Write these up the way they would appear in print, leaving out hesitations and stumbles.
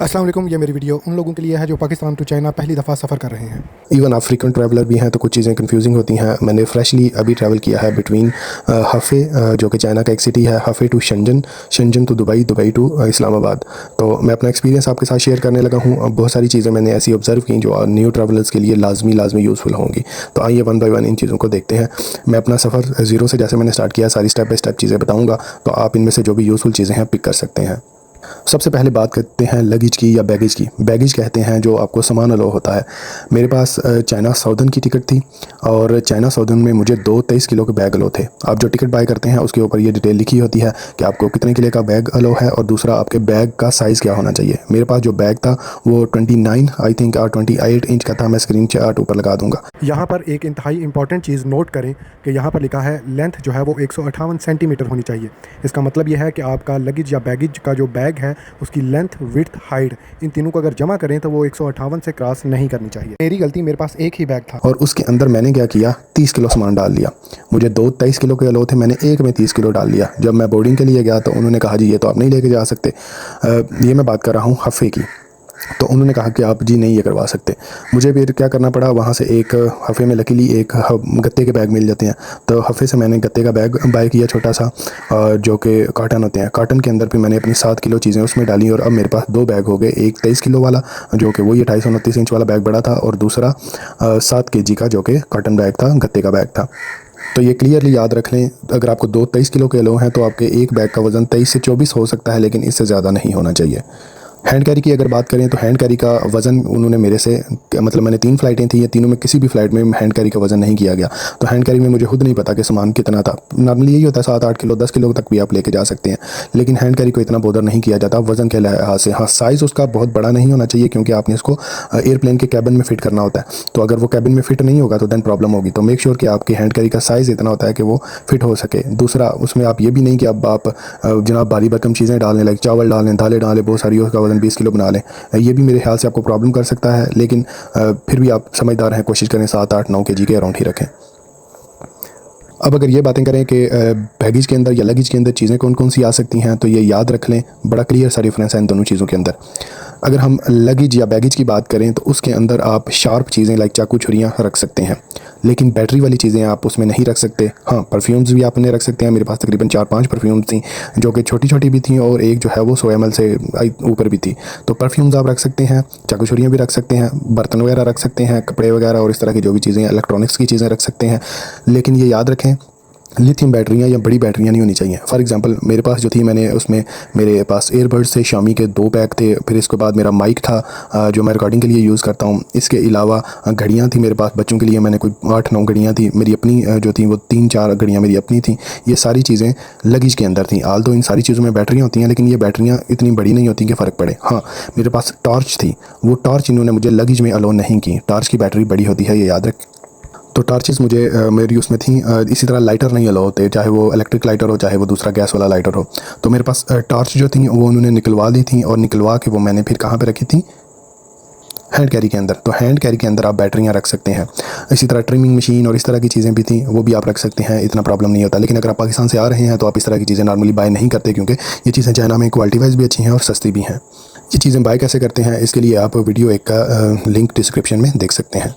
अस्सलाम वालेकुम। ये मेरी वीडियो उन लोगों के लिए है जो पाकिस्तान टू चाइना पहली दफ़ा सफ़र कर रहे हैं। इवन आप फ्रीक्वेंट ट्रैवलर भी हैं तो कुछ चीज़ें कंफ्यूजिंग होती हैं। मैंने फ्रेशली अभी ट्रैवल किया है बिटवीन हफ़े जो कि चाइना का एक सिटी है, Hefei to Shenzhen, Shenzhen to Dubai, Dubai to Islamabad. तो मैं अपना एक्सपीरियंस आपके साथ शेयर करने लगा हूँ। अब बहुत सारी चीज़ें मैंने ऐसी ऑब्जर्व की जो न्यू ट्रैवलर्स के लिए लाजमी यूज़फुल होंगी। तो आइए वन बाई वन इन चीज़ों को देखते हैं। मैं अपना सफ़र ज़ीरो से जैसे मैंने स्टार्ट किया सारी स्टेप बाई स्टेप चीज़ें बताऊँगा, तो आप इनमें से जो भी यूज़फुल चीज़ें हैं पिक कर सकते हैं। सबसे पहले बात करते हैं लगेज की या बैगेज की। बैगेज कहते हैं जो आपको सामान अलाउ होता है। मेरे पास चाइना साउदर्न की टिकट थी और चाइना साउदर्न में मुझे 23 किलो के बैग अलाउ थे। आप जो टिकट बाय करते हैं उसके ऊपर ये डिटेल लिखी होती है कि आपको कितने किलो का बैग अलाउ है और दूसरा आपके बैग का साइज़ क्या होना चाहिए। मेरे पास जो बैग था वो 29 आई थिंक 28 इंच का था। मैं स्क्रीन चार्ट ऊपर लगा दूंगा। यहाँ पर एक इंतहाई इंपॉर्टेंट चीज़ नोट करें कि यहाँ पर लिखा है लेंथ जो है वो 158 सेंटीमीटर होनी चाहिए। इसका मतलब यह है कि आपका लगेज या बैगेज का जो बैग है उसकी लेंथ, विड्थ, हाइट इन तीनों को अगर जमा करें तो वो 158 से क्रॉस नहीं करनी चाहिए। मेरी गलती, मेरे पास एक ही बैग था और उसके अंदर मैंने क्या किया, 30 किलो सामान डाल लिया। मुझे 23 किलो के अलाउ थे, मैंने एक में 30 किलो डाल लिया। जब मैं बोर्डिंग के लिए गया तो उन्होंने कहा जी ये तो आप नहीं लेके जा सकते। ये मैं बात कर रहा हूँ हफ़े की। तो उन्होंने कहा कि आप जी नहीं ये करवा सकते। मुझे फिर क्या करना पड़ा, वहाँ से एक हफ़े में लकीली एक गत्ते के बैग मिल जाते हैं, तो हफ़े से मैंने गत्ते का बैग बाय किया छोटा सा, जो कि कॉटन होते हैं। कॉटन के अंदर भी मैंने अपनी 7 किलो चीज़ें उसमें डाली और अब मेरे पास दो बैग हो गए। एक 23 किलो वाला जो कि वही 229 इंच वाला बैग बड़ा था और दूसरा 7 kg का जो कि कॉटन बैग था, गत्ते का बैग था। तो ये क्लियरली याद रख लें, अगर आपको 23 किलो के अलाउ हैं तो आपके एक बैग का वज़न 23 से 24 हो सकता है, लेकिन इससे ज़्यादा नहीं होना चाहिए। हैंड कैरी की अगर बात करें तो हैंड कैरी का वज़न उन्होंने मेरे से, मतलब मैंने 3 फ़्लाइटें थी, ये तीनों में किसी भी फ़्लाइट में हैंड कैरी का वज़न नहीं किया गया। तो हैंड कैरी में मुझे खुद नहीं पता कि सामान कितना था। नॉर्मली यही होता है 7-8 किलो 10 किलो तक भी आप लेके जा सकते हैं, लेकिन हैंड कैरी को इतना बोदर नहीं किया जाता वज़न के लिहाज से। हाँ, साइज़ उसका बहुत बड़ा नहीं होना चाहिए क्योंकि आपने इसको एयरप्लेन के कैबिन में फ़िट करना होता है। तो अगर वो कैबिन में फ़िट नहीं होगा तो दैन प्रॉब्लम होगी। तो मेक श्योर कि आपकी हैंड कैरी का साइज़ इतना होता है कि वो फिट हो सके। दूसरा, उसमें आप ये भी नहीं कि अब आप जनाब भारी भरकम चीज़ें डाल लें, लाइक चावल डाल लें, दालें डालें बहुत सारी, उसका वज़न 20 किलो बना लें। ये भी मेरे ख्याल से आपको प्रॉब्लम कर सकता है, लेकिन फिर भी आप समझदार हैं, कोशिश करें 7-8-9 kg के अराउंड ही रखें। अब अगर ये बातें करें कि बैगेज के अंदर या लगेज के अंदर चीज़ें कौन कौन सी आ सकती हैं, तो ये याद रख लें, बड़ा क्लियर सा डिफरेंस है इन दोनों चीज़ों के अंदर। अगर हम लगेज या बैगेज की बात करें तो उसके अंदर आप शार्प चीज़ें लाइक चाकू छुरियाँ रख सकते हैं, लेकिन बैटरी वाली चीज़ें आप उसमें नहीं रख सकते। हाँ, परफ्यूम्स भी आपने रख सकते हैं। मेरे पास तकरीबन 4-5 परफ्यूम्स थी जो कि छोटी छोटी भी थी और एक जो है वो 100 ml से ऊपर भी थी। तो परफ्यूम्स आप रख सकते हैं, चाकू छुरियाँ भी रख सकते हैं, बर्तन वगैरह रख सकते हैं, कपड़े वगैरह और इस तरह की जो भी चीज़ें, इलेक्ट्रॉनिक्स की चीज़ें रख सकते हैं। लेकिन ये याद रखें, लिथियम बैटरियाँ या बड़ी बैटरियाँ नहीं होनी चाहिए। फॉर एग्जांपल मेरे पास जो थी, मैंने उसमें मेरे पास एयरबड्स थे, शामी के 2 पैक थे, फिर इसके बाद मेरा माइक था जो मैं रिकॉर्डिंग के लिए यूज़ करता हूँ। इसके अलावा घड़ियाँ थी मेरे पास, बच्चों के लिए मैंने कोई 8-9 घड़ियाँ थी मेरी अपनी, जो थी वो 3-4 घड़ियाँ मेरी अपनी थी। ये सारी चीज़ें लगेज के अंदर थी। आल तो इन सारी चीज़ों में बैटरियाँ होती हैं, लेकिन ये बैटरियाँ इतनी बड़ी नहीं होती कि फ़र्क पड़े। हाँ, मेरे पास टॉर्च थी, वो टॉर्च इन्होंने मुझे लगेज में अलाउ नहीं की। टॉर्च की बैटरी बड़ी होती है, ये याद रख। तो टॉर्चेस मुझे मेरी उसमें थी। इसी तरह लाइटर नहीं अलाउ होते, चाहे वो इलेक्ट्रिक लाइटर हो चाहे वो दूसरा गैस वाला लाइटर हो। तो मेरे पास टॉर्च जो थी वो उन्होंने निकलवा दी थी और निकलवा के वो मैंने फिर कहाँ पे रखी थी, हैंड कैरी के अंदर। तो हैंड कैरी के अंदर आप बैटरियाँ रख सकते हैं। इसी तरह ट्रिमिंग मशीन और इस तरह की चीज़ें भी थी, वो भी आप रख सकते हैं, इतना प्रॉब्लम नहीं होता। लेकिन अगर आप पाकिस्तान से आ रहे हैं तो आप इस तरह की चीज़ें नॉर्मली बाय नहीं करते, क्योंकि ये चीज़ें चाइना में क्वालिटी वाइज भी अच्छी हैं और सस्ती भी हैं। ये चीज़ें बाय कैसे करते हैं, इसके लिए आप वीडियो एक का लिंक डिस्क्रिप्शन में देख सकते हैं।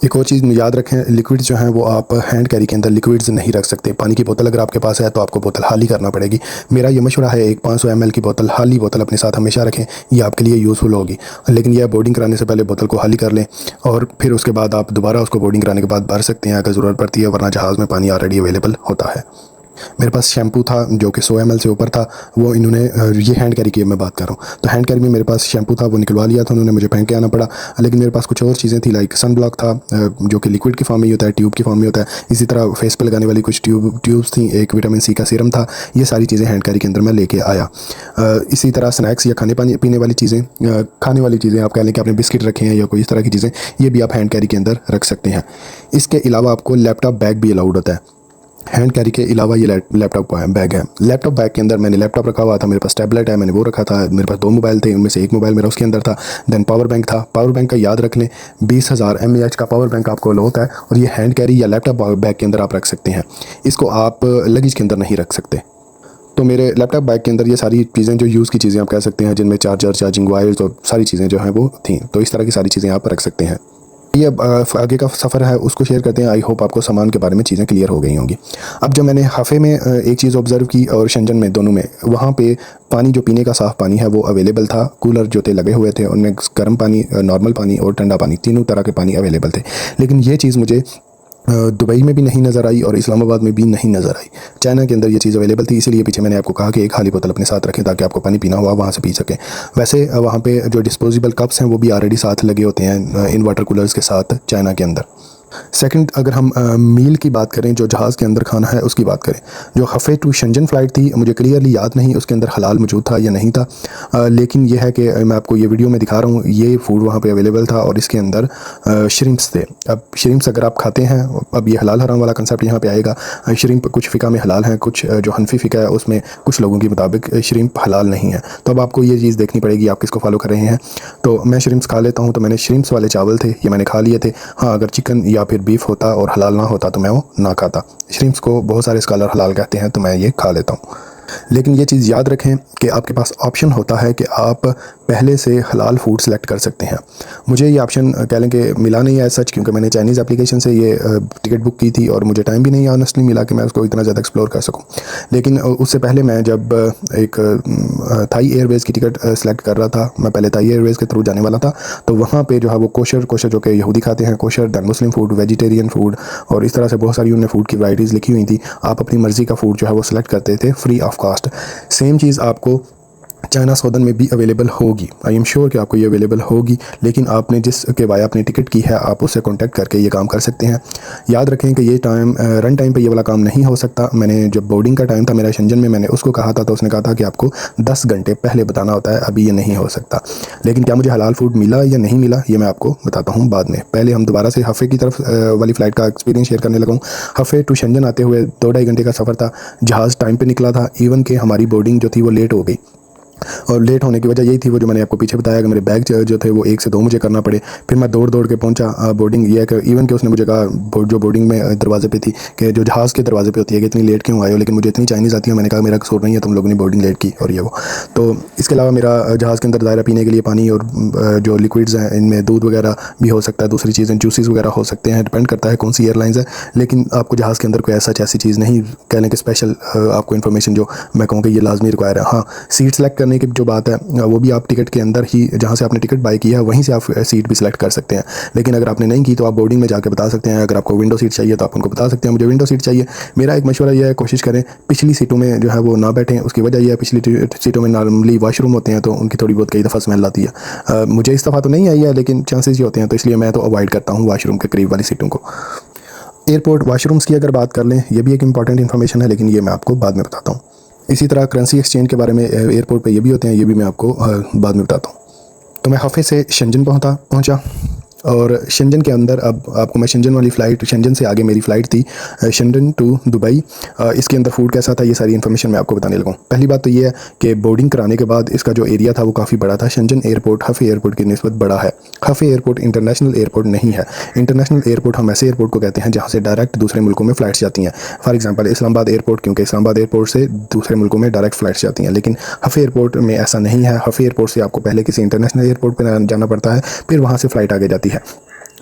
एक और चीज़ याद रखें, लिक्विड्स जो हैं वो आप हैंड कैरी के अंदर लिक्विड्स नहीं रख सकते। पानी की बोतल अगर आपके पास है तो आपको बोतल खाली करना पड़ेगी। मेरा ये मशवरा है, एक 500 ml की बोतल, खाली बोतल अपने साथ हमेशा रखें, ये आपके लिए यूज़फुल होगी। लेकिन यह बोर्डिंग कराने से पहले बोतल को खाली कर लें और फिर उसके बाद आप दोबारा उसको बोर्डिंग कराने के बाद भर सकते हैं अगर ज़रूरत पड़ती है, वरना जहाज़ में पानी ऑलरेडी अवेलेबल होता है। मेरे पास शैम्पू था जो कि 100 ml से ऊपर था, वो इन्होंने, ये हैंड कैरी की मैं बात कर रहा हूँ, तो हैंड कैरी में मेरे पास शैम्पू था, वो निकलवा लिया था उन्होंने, मुझे पहन के आना पड़ा। लेकिन मेरे पास कुछ और चीज़ें थी, लाइक सन ब्लॉक था जो कि लिक्विड की फॉर्म में ही होता है, ट्यूब की फॉर्म में होता है। इसी तरह फेस पे लगाने वाली कुछ ट्यूब्स थी, एक विटामिन सी का सीरम था। ये सारी चीज़ें हैंड कैरी के अंदर मैं लेके आया। इसी तरह स्नैक्स या खाने पीने वाली चीज़ें, खाने वाली चीज़ें आप कह लें कि आपने बिस्किट रखे हैं या कोई इस तरह की चीज़ें, ये भी आप हैंड कैरी के अंदर रख सकते हैं। इसके अलावा आपको लैपटॉप बैग भी अलाउड होता है। हैंड कैरी के अलावा ये लैपटॉप बैग है। लैपटॉप बैग के अंदर मैंने लैपटॉप रखा हुआ था, मेरे पास टैबलेट है, मैंने वो रखा था। मेरे पास 2 मोबाइल थे, उनमें से एक मोबाइल मेरा उसके अंदर था। देन पावर बैंक था। पावर बैंक का याद रख लें, 20,000 mAh का पावर बैंक आपको अलाउ होता है और ये हैंड कैरी या लैपटॉप बैग के अंदर आप रख सकते हैं। इसको आप लगेज के अंदर नहीं रख सकते। तो मेरे लैपटॉप बैग के अंदर ये सारी चीज़ें जो यूज़ की चीज़ें आप कह सकते हैं, जिनमें चार्जर, चार्जिंग वायर्स और सारी चीज़ें जो हैं वो थी। तो इस तरह की सारी चीज़ें आप रख सकते हैं। ये अब आगे का सफ़र है उसको शेयर करते हैं। आई होप आपको सामान के बारे में चीज़ें क्लियर हो गई होंगी। अब जब मैंने हफ़े में एक चीज़ ऑब्ज़र्व की और शंजन में, दोनों में, वहाँ पे पानी जो पीने का साफ़ पानी है वो अवेलेबल था। कूलर जो थे लगे हुए थे, उनमें गर्म पानी, नॉर्मल पानी और ठंडा पानी, तीनों तरह के पानी अवेलेबल थे। लेकिन ये चीज़ मुझे दुबई में भी नहीं नज़र आई और इस्लामाबाद में भी नहीं नज़र आई। चाइना के अंदर ये चीज़ अवेलेबल थी, इसीलिए पीछे मैंने आपको कहा कि एक खाली बोतल अपने साथ रखें ताकि आपको पानी पीना हुआ वहाँ से पी सकें। वैसे वहाँ पे जो डिस्पोजेबल कप्स हैं वो भी ऑलरेडी साथ लगे होते हैं इन वाटर कूलर्स के साथ चाइना के अंदर। सेकंड, अगर हम मील की बात करें, जो जहाज़ के अंदर खाना है उसकी बात करें, जो हफ़े टू शंजन फ़्लाइट थी, मुझे क्लियरली याद नहीं उसके अंदर हलाल मौजूद था या नहीं था। लेकिन यह है कि मैं आपको ये वीडियो में दिखा रहा हूँ, ये फूड वहाँ पे अवेलेबल था और इसके अंदर श्रिम्प्स थे। अब श्रिम्प्स अगर आप खाते हैं, अब ये हलाल हराम वाला कंसेप्ट यहाँ पे आएगा। श्रिम्प कुछ फ़िका में हलाल है, कुछ जो हनफी फ़िका है उसमें कुछ लोगों के मुताबिक श्रिम्प हलाल नहीं है। तो अब आपको ये चीज़ देखनी पड़ेगी आप किसको फॉलो कर रहे हैं। तो मैं श्रिम्प्स खा लेता हूँ, तो मैंने श्रिम्प्स वाले चावल थे ये मैंने खा लिए थे। हाँ, अगर चिकन या फिर बीफ होता और हलाल ना होता तो मैं वो ना खाता। श्रिम्प्स को बहुत सारे स्कॉलर हलाल कहते हैं, तो मैं ये खा लेता हूँ। लेकिन ये चीज़ याद रखें कि आपके पास ऑप्शन होता है कि आप पहले से हलाल फूड सेलेक्ट कर सकते हैं। मुझे ये ऑप्शन कह लें कि मिला नहीं है सच, क्योंकि मैंने चाइनीज़ एप्लीकेशन से ये टिकट बुक की थी और मुझे टाइम भी नहीं ऑनेस्टली मिला कि मैं उसको इतना ज़्यादा एक्सप्लोर कर सकूं। लेकिन उससे पहले मैं जब एक थाई एयरवेज़ की टिकट सेलेक्ट कर रहा था, मैं पहले थाई एयरवेज़ के थ्रू जाने वाला था, तो वहाँ पर जो है वो कोशर जो कि यहूदी खाते हैं, कोशर, दैन मुस्लिम फूड, वेजिटेरियन फूड और इस तरह से बहुत सारी उन्होंने फूड की वैराइटीज़ लिखी हुई थी। आप अपनी मर्ज़ी का फूड जो है वो सिलेक्ट करते थे फ्री ऑफ कॉस्ट। सेम चीज़ आपको चाइना सौदन में भी अवेलेबल होगी। आई एम श्योर कि आपको ये अवेलेबल होगी, लेकिन आपने जिस के वाया अपनी टिकट की है आप उससे कांटेक्ट करके ये काम कर सकते हैं। याद रखें कि ये टाइम रन टाइम पे ये वाला काम नहीं हो सकता। मैंने जब बोर्डिंग का टाइम था मेरा शंजन में, मैंने उसको कहा था तो उसने कहा था कि आपको 10 घंटे पहले बताना होता है, अभी ये नहीं हो सकता। लेकिन क्या मुझे हलाल फूड मिला या नहीं मिला ये मैं आपको बताता हूँ बाद में। पहले हम दोबारा से हफ़े की तरफ वाली फ़्लाइट का एक्सपीरियंस शेयर करने लगा हूँ। हफ़े टू शंजन आते हुए 2-2.5 घंटे का सफ़र था। जहाज़ टाइम पर निकला था, इवन कि हमारी बोर्डिंग जो थी वो लेट हो गई। और लेट होने की वजह यही थी वो जो मैंने आपको पीछे बताया कि मेरे बैग जो थे वो 1 से 2 मुझे करना पड़े। फिर मैं दौड़ के पहुंचा बोर्डिंग। ये है कि इवन कि उसने मुझे कहा जो बोर्डिंग में दरवाजे पे थी कि जो जहाज़ के दरवाजे पे होती है कि इतनी लेट क्यों आए हो, लेकिन मुझे इतनी चाइनीज़ आती है। मैंने कहा मेरा कसूर नहीं है, तुम लोगों ने बोर्डिंग लेट की और ये वो। तो इसके अलावा मेरा जहाज़ के अंदर दायरा पीने के लिए पानी और जो लिक्विड्स हैं इनमें दूध वगैरह भी हो सकता है, दूसरी चीज़ें जूसेस वगैरह हो सकते हैं, डिपेंड करता है कौन सी एयरलाइंस है। लेकिन आपको जहाज़ के अंदर कोई ऐसी चीज़ नहीं कह लें कि स्पेशल आपको इन्फॉर्मेशन जो मैं कहूँ कि ये लाजमी रिक्वायर है। हाँ, सीट सेलेक्ट करने की जो बात है वो भी आप टिकट के अंदर ही, जहाँ से आपने टिकट बाय की है वहीं से आप सीट भी सिलेक्ट कर सकते हैं। लेकिन अगर आपने नहीं की तो आप बोर्डिंग में जाकर बता सकते हैं। अगर आपको विंडो सीट चाहिए तो आप उनको बता सकते हैं मुझे विंडो सीट चाहिए। मेरा एक मशवरा यह है, कोशिश करें पिछली सीटों में जो है वो ना बैठें। उसकी वजह यह है पिछली सीटों में नॉर्मली वॉशरूम होते हैं तो उनकी थोड़ी बहुत कई दफ़ा स्मेल आती है। मुझे इस दफ़ा तो नहीं आई है लेकिन चांसेस ये होते हैं, तो इसलिए मैं तो अवॉइड करता हूँ वॉशरूम के करीब वाली सीटों को। एयरपोर्ट वाशरूम्स की अगर बात कर लें, ये भी एक इंपॉर्टेंट इन्फॉर्मेशन है, लेकिन ये मैं आपको बाद में बताता हूँ। इसी तरह करेंसी एक्सचेंज के बारे में एयरपोर्ट पे ये भी होते हैं, ये भी मैं आपको बाद में बताता हूँ। तो मैं हफ़े से शंजन पहुँचा और शंजन के अंदर अब आपको मैं शंजन वाली फ़्लाइट, शंजन से आगे मेरी फ़्लाइट थी शंजन टू दुबई। इसके अंदर फूड कैसा था ये सारी इन्फॉर्मेशन मैं आपको बताने लगा हूँ। पहली बात तो ये है कि बोर्डिंग कराने के बाद इसका जो एरिया था वो काफ़ी बड़ा था। शंजन एयरपोर्ट हफ़े एयरपोर्ट की निस्बत बड़ा है। हफ़े एयरपोर्ट इंटरनेशनल एयरपोर्ट नहीं है। इंटरनेशनल एयरपोर्ट हम ऐसे एयरपोर्ट को कहते हैं जहाँ से डायरेक्ट दूसरे मुल्कों में फ़्लाइट्स जाती हैं। फॉर एग्जाम्पल इस्लामाबाद एयरपोर्ट, क्योंकि इस्लामाबाद एयरपोर्ट से दूसरे मुल्कों में डायरेक्ट फ़्लाइट्स जाती हैं। लेकिन हफ़े एयरपोर्ट में ऐसा नहीं है। हफ़े एयरपोर्ट से आपको पहले किसी इंटरनेशनल एयरपोर्ट पर जाना पड़ता है, फिर वहाँ से फ़्लाइट आगे जाती है।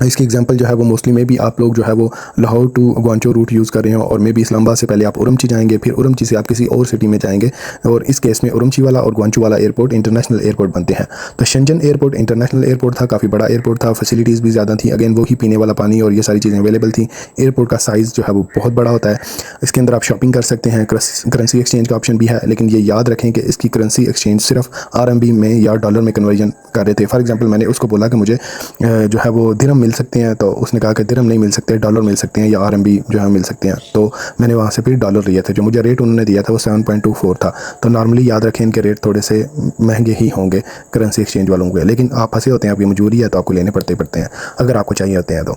इसकी एग्जांपल जो है वो मोस्टली में भी आप लोग जो है वो लाहौर टू ग्वांचो रूट यूज़ कर रहे हो और मे भी इस्लामाबाद से पहले आप उरमची जाएंगे, फिर उरमची से आप किसी और सिटी में जाएंगे और इस केस में उरमची वाला और ग्वांचो वाला एयरपोर्ट इंटरनेशनल एयरपोर्ट बनते हैं। तो शंजन एयरपोर्ट इंटरनेशनल एयरपोर्ट था, काफ़ी बड़ा एयरपोर्ट था, फैसिलिटीज़ भी ज़्यादा थी। अगेन वही पीने वाला पानी और ये सारी चीज़ें अवेलेबल थी। एयरपोर्ट का साइज़ जो है वो बहुत बड़ा होता है। इसके अंदर आप शॉपिंग कर सकते हैं, करेंसी एक्सचेंज का ऑप्शन भी है, लेकिन ये याद रखें कि इसकी करेंसी एक्सचेंज सिर्फ RMB में या डॉलर में कन्वर्जन कर रहे थे। फॉर एग्जाम्पल मैंने उसको बोला कि मुझे जो है वो दिरहम मिल सकते हैं, तो उसने कहा कि दिरहम नहीं मिल सकते, डॉलर मिल सकते हैं या RMB जो है मिल सकते हैं। तो मैंने वहाँ से फिर डॉलर लिए थे। जो मुझे रेट उन्होंने दिया था वो 7.24 था। तो नॉर्मली याद रखें इनके रेट थोड़े से महंगे ही होंगे करेंसी एक्सचेंज वालों के, लेकिन आप फंसे होते हैं, आपकी मजबूरी है तो आपको लेने पड़ते हैं अगर आपको चाहिए होते हैं तो।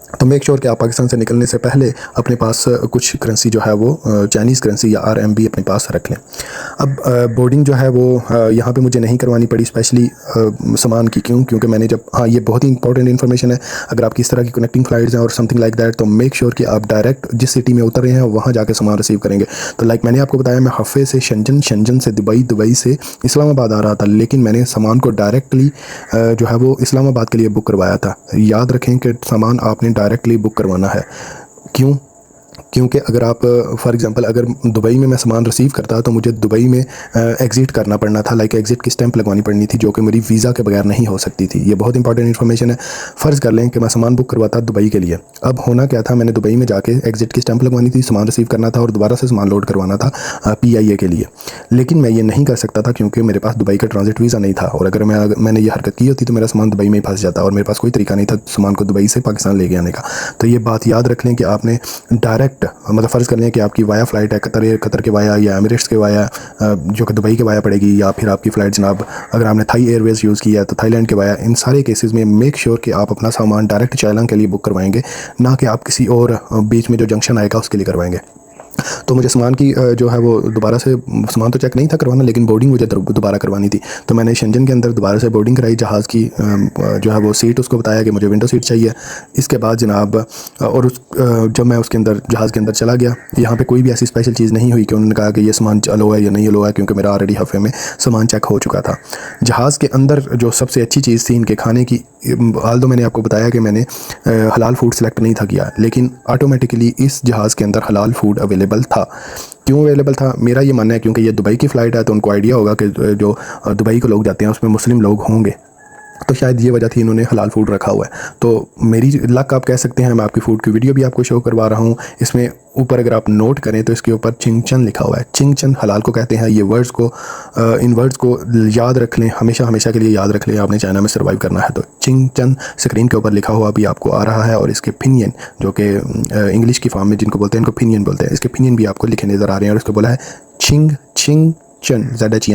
तो मेक श्योर कि आप पाकिस्तान से निकलने से पहले अपने पास कुछ करेंसी जो है वो चाइनीज़ करेंसी या RMB अपने पास रख लें। अब बोर्डिंग जो है वो यहाँ पे मुझे नहीं करवानी पड़ी स्पेशली सामान की। क्योंकि मैंने जब, हाँ ये बहुत ही इंपॉर्टेंट इन्फॉर्मेशन है, अगर आपकी इस तरह की कनेक्टिंग फ़्लाइट्स हैं और समथिंग लाइक दैट, तो मेक श्योर कि आप डायरेक्ट जिस सिटी में उतर रहे हैं वहाँ जाकर सामान रिसीव करेंगे। तो लाइक मैंने आपको बताया, मैं हफ़े से शंजन, शंजन से दुबई, दुबई से इस्लामाबाद आ रहा था, लेकिन मैंने सामान को डायरेक्टली जो है वो इस्लामाबाद के लिए बुक करवाया था। याद रखें कि सामान आपने डायरेक्टली बुक करवाना है। क्यों? क्योंकि अगर आप फॉर एग्जांपल अगर दुबई में मैं सामान रिसीव करता तो मुझे दुबई में एग्ज़िट करना पड़ना था, लाइक एग्ज़िट की स्टैंप लगवानी पड़नी थी, जो कि मेरी वीज़ा के बगैर नहीं हो सकती थी। ये बहुत इंपॉर्टेंट इन्फॉर्मेशन है। फ़र्ज़ कर लें कि मैं सामान बुक करवाता दुबई के लिए, अब होना क्या था, मैंने दुबई में जाके एग्ज़िट की स्टैंप लगवानी थी, सामान रिसीव करना था और दोबारा से सामान लोड करवाना था PIA के लिए। लेकिन मैं ये नहीं कर सकता था क्योंकि मेरे पास दुबई का ट्रांजिट वीज़ा नहीं था, और अगर मैंने ये हरकत की होती तो मेरा सामान दुबई में ही फंस जाता और मेरे पास कोई तरीका नहीं था सामान को दुबई से पाकिस्तान लेके आने का। तो ये बात याद रख लें कि आपने डायरेक्ट, मतलब फ़र्ज़ कर लें कि आपकी वाया फ़्लाइट है कतर के वाया या एमिरेट्स के वाया, जो कि दुबई के वाया पड़ेगी, या फिर आपकी फ़्लाइट जनाब अगर आपने थाई एयरवेज़ यूज़ किया है तो थाईलैंड के वाया। इन सारे केसेस में मेक श्योर कि आप अपना सामान डायरेक्ट चाइना के लिए बुक करवाएंगे, ना कि आप किसी और बीच में जो जंक्शन आएगा उसके लिए करवाएंगे। तो मुझे सामान की जो है वो दोबारा से सामान तो चेक नहीं था करवाना, लेकिन बोर्डिंग मुझे दोबारा करवानी थी। तो मैंने शंजन के अंदर दोबारा से बोर्डिंग कराई, जहाज़ की जो है वो सीट, उसको बताया कि मुझे विंडो सीट चाहिए। इसके बाद जनाब और जब मैं उसके अंदर जहाज़ के अंदर चला गया, यहाँ पे कोई भी ऐसी स्पेशल चीज़ नहीं हुई कि उन्होंने कहा कि ये सामान अलो है या नहीं अलो है, क्योंकि मेरा ऑलरेडी हफ़े में सामान चेक हो चुका था। जहाज़ के अंदर जो सबसे अच्छी चीज़ थी इनके खाने की, हाल तो मैंने आपको बताया कि मैंने हलाल फूड सेलेक्ट नहीं था किया, लेकिन ऑटोमेटिकली इस जहाज़ के अंदर हलाल फूड अवेलेबल था। क्यों अवेलेबल था? मेरा ये मानना है क्योंकि ये दुबई की फ़्लाइट है, तो उनको आइडिया होगा कि जो दुबई के लोग जाते हैं उसमें मुस्लिम लोग होंगे, तो शायद ये वजह थी इन्होंने हलाल फूड रखा हुआ है। तो मेरी लक आप कह सकते हैं। मैं आपकी फ़ूड की वीडियो भी आपको शो करवा रहा हूँ। इसमें ऊपर अगर आप नोट करें तो इसके ऊपर चिंगचन लिखा हुआ है। चिंगचन हलाल को कहते हैं। ये वर्ड्स को इन वर्ड्स को याद रख लें, हमेशा हमेशा के लिए याद रख लें। आपने चाइना में सर्वाइव करना है तो चिंगचन स्क्रीन के ऊपर लिखा हुआ भी आपको आ रहा है, और इसके पिनियन, जो कि इंग्लिश की फॉर्म में जिनको बोलते हैं इनको पिनियन बोलते हैं, इसके पिनियन भी आपको लिखे नज़र आ रहे हैं। और इसको बोला है चिंग चिंग चन, ZH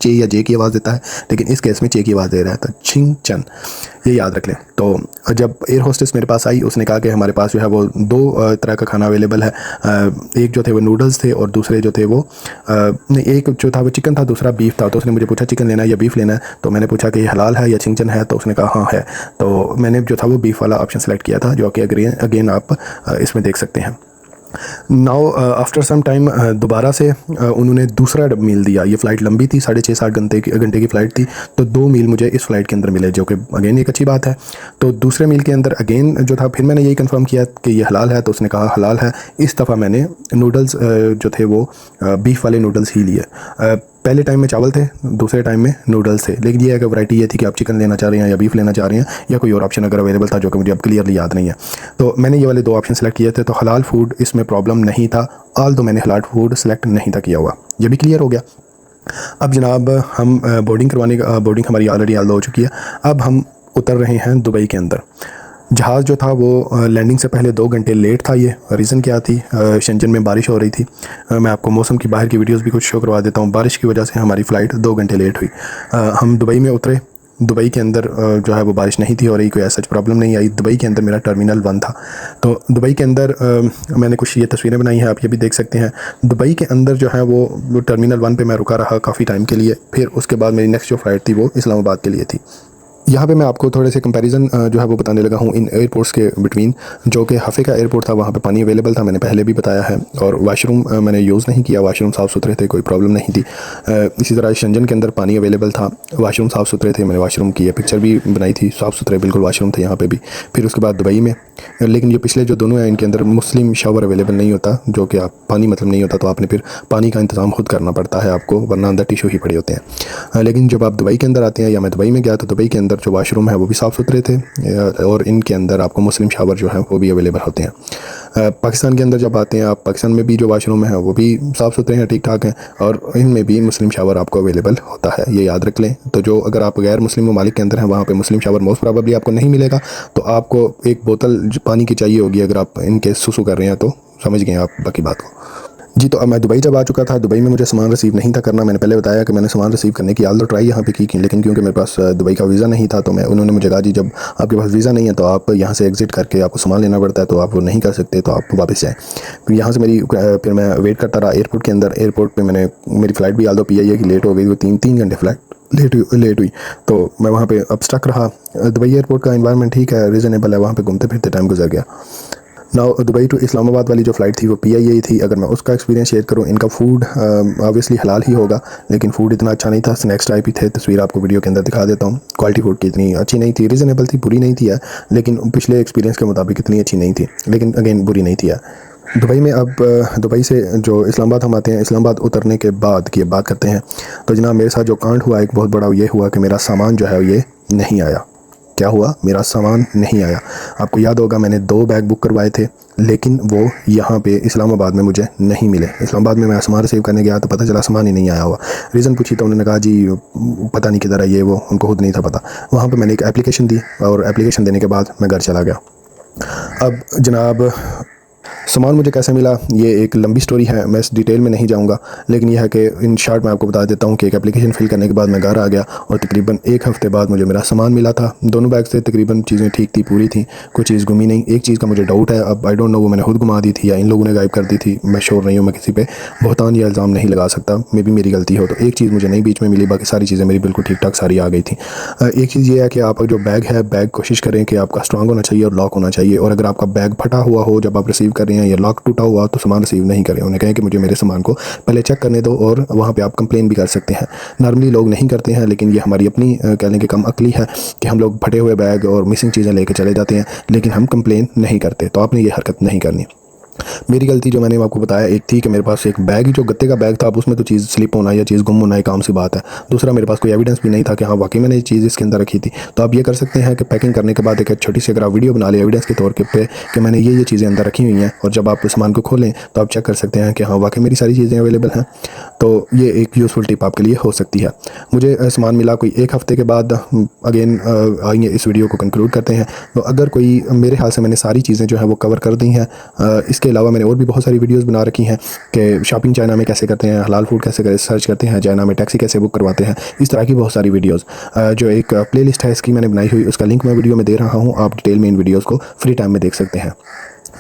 या J की आवाज़ देता है, लेकिन इस केस में चे की आवाज़ दे रहा है, तो छिंग चन, ये याद रख लें। तो जब एयर होस्टेस मेरे पास आई, उसने कहा कि हमारे पास जो है वो दो तरह का खाना अवेलेबल है। एक जो थे वो नूडल्स थे, और दूसरे जो थे वो नहीं, एक जो था वो चिकन था, दूसरा बीफ था। तो उसने मुझे पूछा चिकन लेना है या बीफ लेना है, तो मैंने पूछा कि ये हलाल है या छिंगचन है, तो उसने कहा हाँ है। तो मैंने जो था वो बीफ वाला ऑप्शन सेलेक्ट किया था, जो कि अगेन आप इसमें देख सकते हैं। नाउ आफ्टर सम टाइम दोबारा से उन्होंने दूसरा मील दिया। ये फ़्लाइट लंबी थी, 6.5-7 घंटे की फ़्लाइट थी, तो 2 मील मुझे इस फ़्लाइट के अंदर मिले, जो कि अगेन एक अच्छी बात है। तो दूसरे मील के अंदर अगेन जो था, फिर मैंने यही कंफर्म किया कि ये हलाल है, तो उसने कहा हलाल है। इस दफ़ा मैंने नूडल्स जो थे वो बीफ वाले नूडल्स ही लिए। पहले टाइम में चावल थे, दूसरे टाइम में नूडल्स थे, लेकिन ये है कि वैरायटी ये थी कि आप चिकन लेना चाह रहे हैं या बीफ लेना चाह रहे हैं, या कोई और ऑप्शन अगर अवेलेबल था, जो कि मुझे अब क्लियरली याद नहीं है। तो मैंने ये वाले 2 ऑप्शन सेलेक्ट किए थे। तो हलाल फूड इसमें प्रॉब्लम नहीं था, ऑल तो मैंने हलाल फूड सेलेक्ट नहीं था किया हुआ। ये भी क्लियर हो गया। अब जनाब हम बोर्डिंग हमारी ऑलरेडी हो चुकी है। अब हम उतर रहे हैं दुबई के अंदर। जहाज़ जो था वो लैंडिंग से पहले 2 घंटे लेट था। ये रीज़न क्या थी? शंजन में बारिश हो रही थी। मैं आपको मौसम की बाहर की वीडियोस भी कुछ शो करवा देता हूँ। बारिश की वजह से हमारी फ़्लाइट 2 घंटे लेट हुई। हम दुबई में उतरे। दुबई के अंदर जो है वो बारिश नहीं थी हो रही, कोई ऐसा प्रॉब्लम नहीं आई। दुबई के अंदर मेरा टर्मिनल 1 था। तो दुबई के अंदर मैंने कुछ ये तस्वीरें बनाई हैं, आप ये भी देख सकते हैं। दुबई के अंदर जो है वो टर्मिनल 1 पे मैं रुका रहा काफ़ी टाइम के लिए। फिर उसके बाद मेरी नेक्स्ट जो फ़्लाइट थी वो इस्लामाबाद के लिए थी। यहाँ पे मैं आपको थोड़े से कंपैरिजन जो है वो बताने लगा हूँ इन एयरपोर्ट्स के बिटवीन। जो कि हफ़े का एयरपोर्ट था, वहाँ पे पानी अवेलेबल था, मैंने पहले भी बताया है, और वाशरूम मैंने यूज़ नहीं किया, वाशरूम साफ़ सुथरे थे, कोई प्रॉब्लम नहीं थी। इसी तरह शंजन के अंदर पानी अवेलेबल था, वाशरूम साफ़ सुथरे थे, मैंने वाशरूम की पिक्चर भी बनाई थी, साफ़ सुथरे बिल्कुल वाशरूम थे यहाँ पर भी। फिर उसके बाद दुबई में, लेकिन ये पिछले जो दोनों हैं इनके अंदर मुस्लिम शावर अवेलेबल नहीं होता, जो कि आप पानी मतलब नहीं होता, तो आपने फिर पानी का इंतज़ाम खुद करना पड़ता है आपको, वरना अंदर टिशू ही पड़े होते हैं। लेकिन जब आप दुबई के अंदर आते हैं, या मैं दुबई में गया, तो दुबई के अंदर जो वाशरूम है वो भी साफ़ सुथरे थे, और इनके अंदर आपको मुस्लिम शावर जो है वो भी अवेलेबल होते हैं। पाकिस्तान के अंदर जब आते हैं आप, पाकिस्तान में भी जो वाशरूम है वो भी साफ़ सुथरे हैं, ठीक ठाक हैं, और इनमें भी मुस्लिम शावर आपको अवेलेबल होता है, ये याद रख लें। तो जो अगर आप गैर मुस्लिम ममालिक के अंदर हैं, वहाँ पे मुस्लिम शावर मोस्ट प्रोबेबली आपको नहीं मिलेगा। तो आपको एक बोतल पानी की चाहिए होगी, अगर आप इनके सुसु कर रहे हैं तो समझ गए आप बाकी बात को। जी, तो अब मैं दुबई जब आ चुका था, दुबई में मुझे सामान रिसीव नहीं था करना। मैंने पहले बताया कि मैंने सामान रिसीव करने की आल्दो ट्राई यहाँ पे की, लेकिन क्योंकि मेरे पास दुबई का वीज़ा नहीं था, तो उन्होंने मुझे कहा जी जब आपके पास वीज़ा नहीं है तो आप यहाँ से एग्ज़िट करके आपको सामान लेना पड़ता है, तो आप वो नहीं कर सकते, तो आप वापस जाएँ। फिर यहाँ से फिर मैं वेट करता रहा एयरपोर्ट के अंदर। एयरपोर्ट पर मेरी फ़्लाइट भी आल्दो PIA की लेट हो गई, वो 3 घंटे फ़्लाइट लेट हुई। तो मैं वहाँ पे अब स्टक रहा। दुबई एयरपोर्ट का एनवायरनमेंट ठीक है, रीज़नेबल है, वहाँ पे घूमते फिरते टाइम गुजर गया। नाउ दुबई टू इस्लामाबाद वाली जो फ़्लाइट थी वो PIA थी। अगर मैं उसका एक्सपीरियंस शेयर करूँ, इनका फूड ऑब्वियसली हलाल ही होगा, लेकिन फूड इतना अच्छा नहीं था। स्नैक्स टाइप ही थे, तस्वीर आपको वीडियो के अंदर दिखा देता हूँ। क्वालिटी फूड की इतनी अच्छी नहीं थी, रीज़नेबल थी, बुरी नहीं थी है, लेकिन पिछले एक्सपीरियंस के मुताबिक इतनी अच्छी नहीं थी, लेकिन अगेन बुरी नहीं थी है। दुबई में अब दुबई से जो इस्लामाबाद हम आते हैं, इस्लामाबाद उतरने के बाद की बात करते हैं। तो जनाब मेरे साथ जो कांड हुआ एक बहुत बड़ा ये हुआ कि मेरा सामान जो है ये नहीं आया। क्या हुआ? मेरा सामान नहीं आया। आपको याद होगा मैंने 2 बैग बुक करवाए थे, लेकिन वो यहाँ पे इस्लामाबाद में मुझे नहीं मिले। इस्लामाबाद में मैं सामान रिसीव करने गया तो पता चला सामान ही नहीं आया हुआ। रीज़न पूछी तो उन्होंने कहा जी पता नहीं किधर है ये वो, उनको खुद नहीं था पता। वहाँ पे मैंने एक एप्लीकेशन दी और एप्लीकेशन देने के बाद मैं घर चला गया। अब जनाब सामान मुझे कैसे मिला ये एक लंबी स्टोरी है, मैं इस डिटेल में नहीं जाऊंगा, लेकिन यह है कि इन शॉर्ट मैं आपको बता देता हूं कि एक एप्लीकेशन फिल करने के बाद मैं घर आ गया और तकरीबन 1 हफ़्ते बाद मुझे मेरा सामान मिला था। दोनों बैग से तकरीबन चीज़ें ठीक थी, पूरी थी, कोई चीज़ गुमी नहीं। एक चीज़ का मुझे डाउट है, अब आई डोंट नो वो मैंने खुद गुमा दी थी या इन लोगों ने गायब कर दी थी, मैं श्योर नहीं हूँ। मैं किसी पे बहुतान या इल्ज़ाम नहीं लगा सकता, मे बी मेरी गलती हो। तो एक चीज़ मुझे नहीं बीच में मिली, बाकी सारी चीज़ें मेरी बिल्कुल ठीक ठाक सारी आ गई थी। एक चीज़ ये है कि आप जो बैग है, बैग कोशिश करें कि आपका स्ट्रांग होना चाहिए और लॉक होना चाहिए, और अगर आपका बैग फटा हुआ हो जब आप रिसीव कर रहे हैं या लॉक टूटा हुआ तो सामान रिसीव नहीं करें। उन्हें कहें कि मुझे मेरे सामान को पहले चेक करने दो, और वहाँ पे आप कंप्लेन भी कर सकते हैं। नॉर्मली लोग नहीं करते हैं, लेकिन ये हमारी अपनी कह लें कि कम अक्ली है कि हम लोग फटे हुए बैग और मिसिंग चीज़ें लेके चले जाते हैं, लेकिन हम कंप्लेन नहीं करते। तो आपने ये हरकत नहीं करनी। मेरी गलती जो मैंने आपको बताया एक थी कि मेरे पास एक बैग ही जो गत्ते का बैग था, अब उसमें तो चीज़ स्लिप होना या चीज़ गुम होना एक आम सी बात है। दूसरा मेरे पास कोई एविडेंस भी नहीं था कि हाँ वाकई मैंने ये चीज़ इसके अंदर रखी थी। तो आप ये कर सकते हैं कि पैकिंग करने के बाद एक छोटी सी अगर आप वीडियो बना लें एविडेंस के तौर पे कि मैंने ये चीज़ें अंदर रखी हुई हैं, और जब आप सामान को खोलें तो आप चेक कर सकते हैं कि हाँ वाकई मेरी सारी चीज़ें अवेलेबल हैं। तो ये एक यूज़फुल टिप आपके लिए हो सकती है। मुझे सामान मिला कोई 1 हफ़्ते के बाद। अगेन आइए इस वीडियो को कंक्लूड करते हैं। तो अगर कोई, मेरे ख्याल से मैंने सारी चीज़ें जो है वो कवर कर दी हैं। इसके अलावा मैंने और भी बहुत सारी वीडियोस बना रखी हैं कि शॉपिंग चाइना में कैसे करते हैं, हलाल फूड कैसे सर्च करते हैं, चाइना में टैक्सी कैसे बुक करवाते हैं, इस तरह की बहुत सारी वीडियोस। जो एक प्लेलिस्ट है इसकी मैंने बनाई हुई, उसका लिंक मैं वीडियो में दे रहा हूँ। आप डिटेल में इन वीडियोज़ को फ्री टाइम में देख सकते हैं।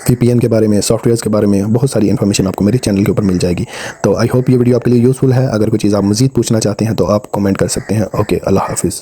VPN के बारे में, सॉफ्टवेयर्स के बारे में बहुत सारी इन्फॉर्मेशन आपको मेरे चैनल के ऊपर मिल जाएगी। तो आई होप ये वीडियो आपके लिए यूज़फुल है। अगर कोई चीज़ आप मज़ीद पूछना चाहते हैं तो आप कमेंट कर सकते हैं। ओके, अल्लाह हाफिज़।